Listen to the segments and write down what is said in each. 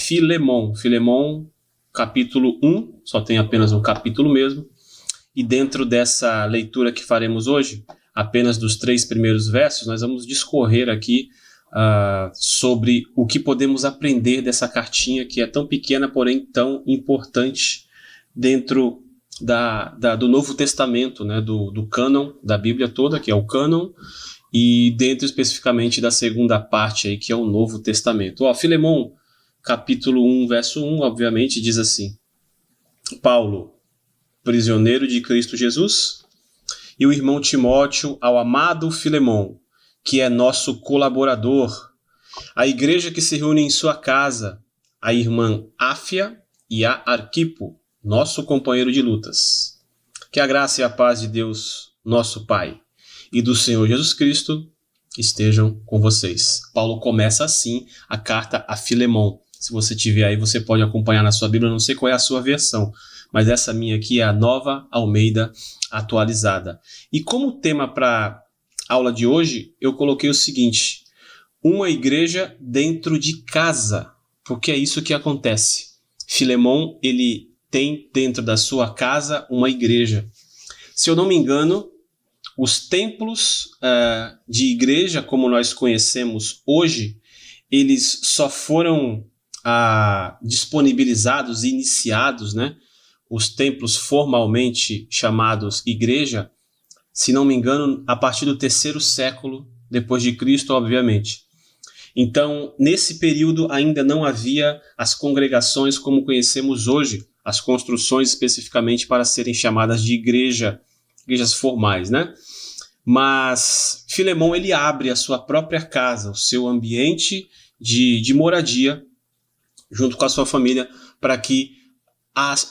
Filemon. Filemon, capítulo 1, só tem apenas um capítulo mesmo. E dentro dessa leitura que faremos hoje, apenas dos 3 primeiros versos, nós vamos discorrer aqui sobre o que podemos aprender dessa cartinha que é tão pequena, porém tão importante dentro do Novo Testamento, né, do cânon da Bíblia toda, que é o cânon, e dentro especificamente da segunda parte, aí, que é o Novo Testamento. Filemon, capítulo 1, verso 1, obviamente, diz assim: Paulo, prisioneiro de Cristo Jesus, e o irmão Timóteo ao amado Filemon, que é nosso colaborador, a igreja que se reúne em sua casa, a irmã Áfia e a Arquipo, nosso companheiro de lutas. Que a graça e a paz de Deus, nosso Pai, e do Senhor Jesus Cristo estejam com vocês. Paulo começa assim a carta a Filemon. Se você tiver aí, você pode acompanhar na sua Bíblia, não sei qual é a sua versão, mas essa minha aqui é a Nova Almeida atualizada. E como tema para a aula de hoje, eu coloquei o seguinte: uma igreja dentro de casa, porque é isso que acontece. Filemon, ele tem dentro da sua casa uma igreja. Se eu não me engano, os templos de igreja, como nós conhecemos hoje, eles só foram disponibilizados e iniciados, né? Os templos formalmente chamados igreja, se não me engano, a partir do 3º século depois de Cristo, obviamente. Então, nesse período ainda não havia as congregações como conhecemos hoje, as construções especificamente para serem chamadas de igrejas formais, né? Mas Filemon, ele abre a sua própria casa, o seu ambiente de moradia, junto com a sua família, para que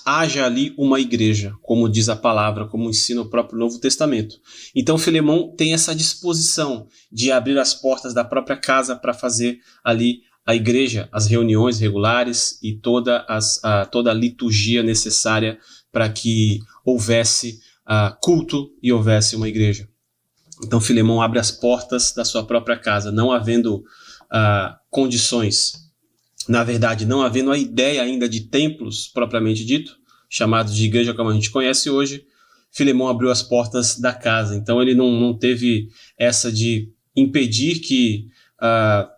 haja ali uma igreja, como diz a palavra, como ensina o próprio Novo Testamento. Então Filemon tem essa disposição de abrir as portas da própria casa para fazer ali a igreja, as reuniões regulares e toda a liturgia necessária para que houvesse culto e houvesse uma igreja. Então Filemon abre as portas da sua própria casa, não havendo condições. Na verdade, não havendo a ideia ainda de templos, propriamente dito, chamados de igreja como a gente conhece hoje, Filemon abriu as portas da casa. Então ele não teve essa de impedir que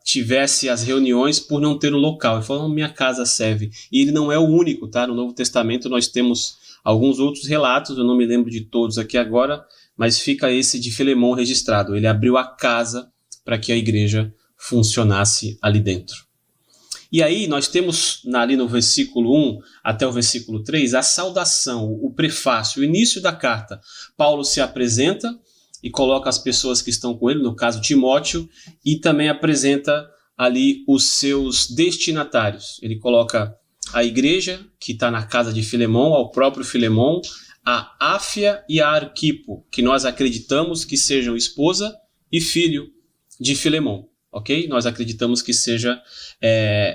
tivesse as reuniões por não ter um local. Ele falou: minha casa serve. E ele não é o único, tá? No Novo Testamento nós temos alguns outros relatos, eu não me lembro de todos aqui agora, mas fica esse de Filemon registrado. Ele abriu a casa para que a igreja funcionasse ali dentro. E aí nós temos ali no versículo 1 até o versículo 3 a saudação, o prefácio, o início da carta. Paulo se apresenta e coloca as pessoas que estão com ele, no caso Timóteo, e também apresenta ali os seus destinatários. Ele coloca a igreja que está na casa de Filemon, ao próprio Filemon, a Áfia e a Arquipo, que nós acreditamos que sejam esposa e filho de Filemon. Ok? Nós acreditamos que seja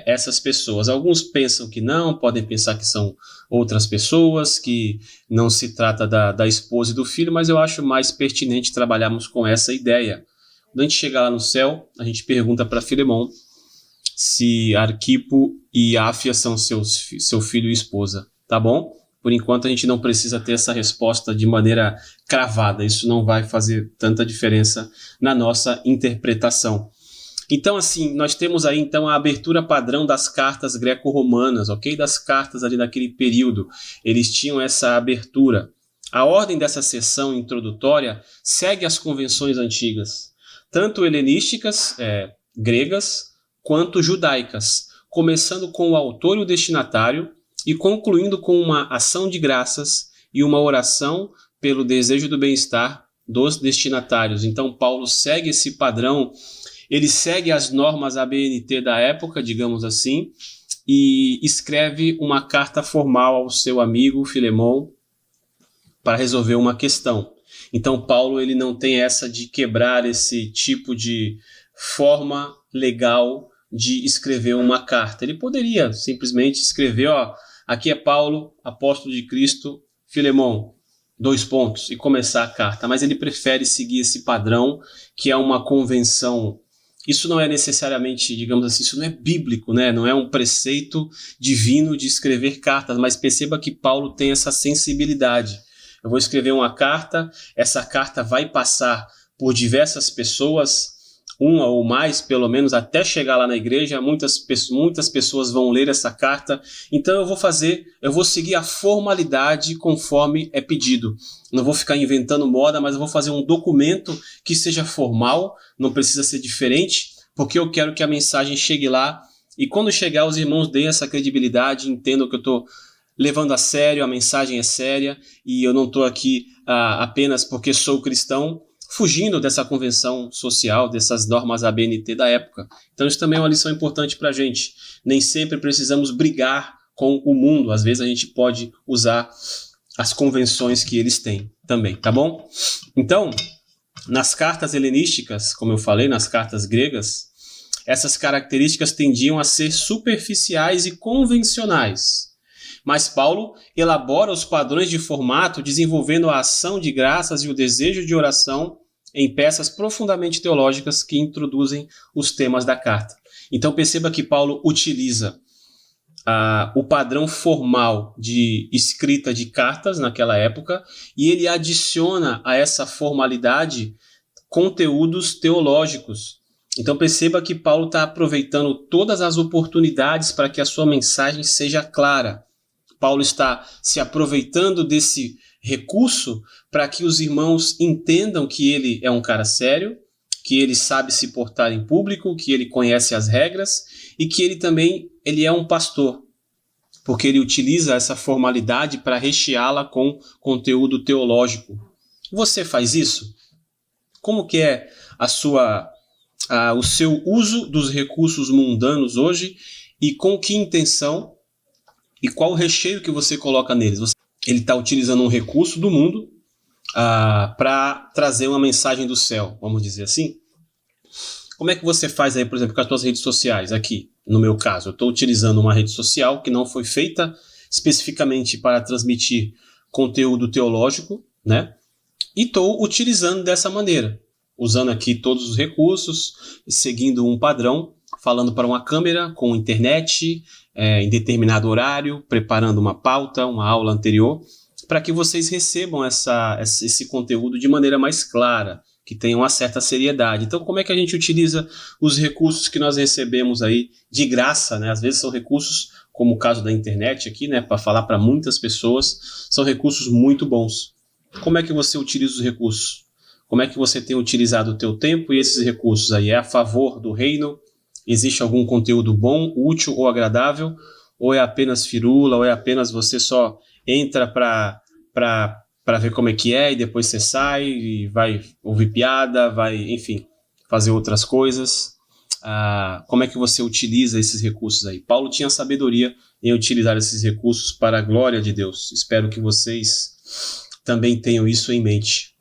essas pessoas. Alguns pensam que não, podem pensar que são outras pessoas, que não se trata da esposa e do filho, mas eu acho mais pertinente trabalharmos com essa ideia. Quando a gente chegar lá no céu, a gente pergunta para Filemon se Arquipo e Áfia são seu filho e esposa, tá bom? Por enquanto a gente não precisa ter essa resposta de maneira cravada, isso não vai fazer tanta diferença na nossa interpretação. Então, assim, nós temos aí então a abertura padrão das cartas greco-romanas, ok? Das cartas ali daquele período, eles tinham essa abertura. A ordem dessa sessão introdutória segue as convenções antigas, tanto helenísticas, gregas, quanto judaicas, começando com o autor e o destinatário e concluindo com uma ação de graças e uma oração pelo desejo do bem-estar dos destinatários. Então, Paulo segue esse padrão. Ele segue as normas ABNT da época, digamos assim, e escreve uma carta formal ao seu amigo Filemon para resolver uma questão. Então Paulo ele não tem essa de quebrar esse tipo de forma legal de escrever uma carta. Ele poderia simplesmente escrever, aqui é Paulo, apóstolo de Cristo, Filemon, : e começar a carta. Mas ele prefere seguir esse padrão, que é uma convenção Isso não é necessariamente, digamos assim, isso não é bíblico, né? Não é um preceito divino de escrever cartas, mas perceba que Paulo tem essa sensibilidade. Eu vou escrever uma carta, essa carta vai passar por diversas pessoas, uma ou mais, pelo menos, até chegar lá na igreja. Muitas pessoas vão ler essa carta. Então eu vou seguir a formalidade conforme é pedido. Não vou ficar inventando moda, mas eu vou fazer um documento que seja formal, não precisa ser diferente, porque eu quero que a mensagem chegue lá e quando chegar os irmãos deem essa credibilidade, entendam que eu estou levando a sério, a mensagem é séria e eu não estou aqui apenas porque sou cristão, fugindo dessa convenção social, dessas normas ABNT da época. Então isso também é uma lição importante para a gente. Nem sempre precisamos brigar com o mundo. Às vezes a gente pode usar as convenções que eles têm também, tá bom? Então, nas cartas helenísticas, como eu falei, nas cartas gregas, essas características tendiam a ser superficiais e convencionais. Mas Paulo elabora os padrões de formato, desenvolvendo a ação de graças e o desejo de oração em peças profundamente teológicas que introduzem os temas da carta. Então perceba que Paulo utiliza o padrão formal de escrita de cartas naquela época e ele adiciona a essa formalidade conteúdos teológicos. Então perceba que Paulo está aproveitando todas as oportunidades para que a sua mensagem seja clara. Paulo está se aproveitando desse recurso para que os irmãos entendam que ele é um cara sério, que ele sabe se portar em público, que ele conhece as regras e que ele é um pastor, porque ele utiliza essa formalidade para recheá-la com conteúdo teológico. Você faz isso? Como que é o seu uso dos recursos mundanos hoje e com que intenção e qual o recheio que você coloca neles? Ele está utilizando um recurso do mundo para trazer uma mensagem do céu, vamos dizer assim. Como é que você faz aí, por exemplo, com as suas redes sociais? Aqui, no meu caso, eu estou utilizando uma rede social que não foi feita especificamente para transmitir conteúdo teológico, né? E estou utilizando dessa maneira, usando aqui todos os recursos, seguindo um padrão, falando para uma câmera, com internet, em determinado horário, preparando uma pauta, uma aula anterior, para que vocês recebam esse conteúdo de maneira mais clara, que tenha uma certa seriedade. Então, como é que a gente utiliza os recursos que nós recebemos aí de graça, né? Às vezes são recursos, como o caso da internet aqui, né? Para falar para muitas pessoas, são recursos muito bons. Como é que você utiliza os recursos? Como é que você tem utilizado o teu tempo e esses recursos aí? É a favor do reino? Existe algum conteúdo bom, útil ou agradável? Ou é apenas firula? Ou é apenas você só entra para ver como é que é e depois você sai e vai ouvir piada, vai, enfim, fazer outras coisas? Como é que você utiliza esses recursos aí? Paulo tinha sabedoria em utilizar esses recursos para a glória de Deus. Espero que vocês também tenham isso em mente.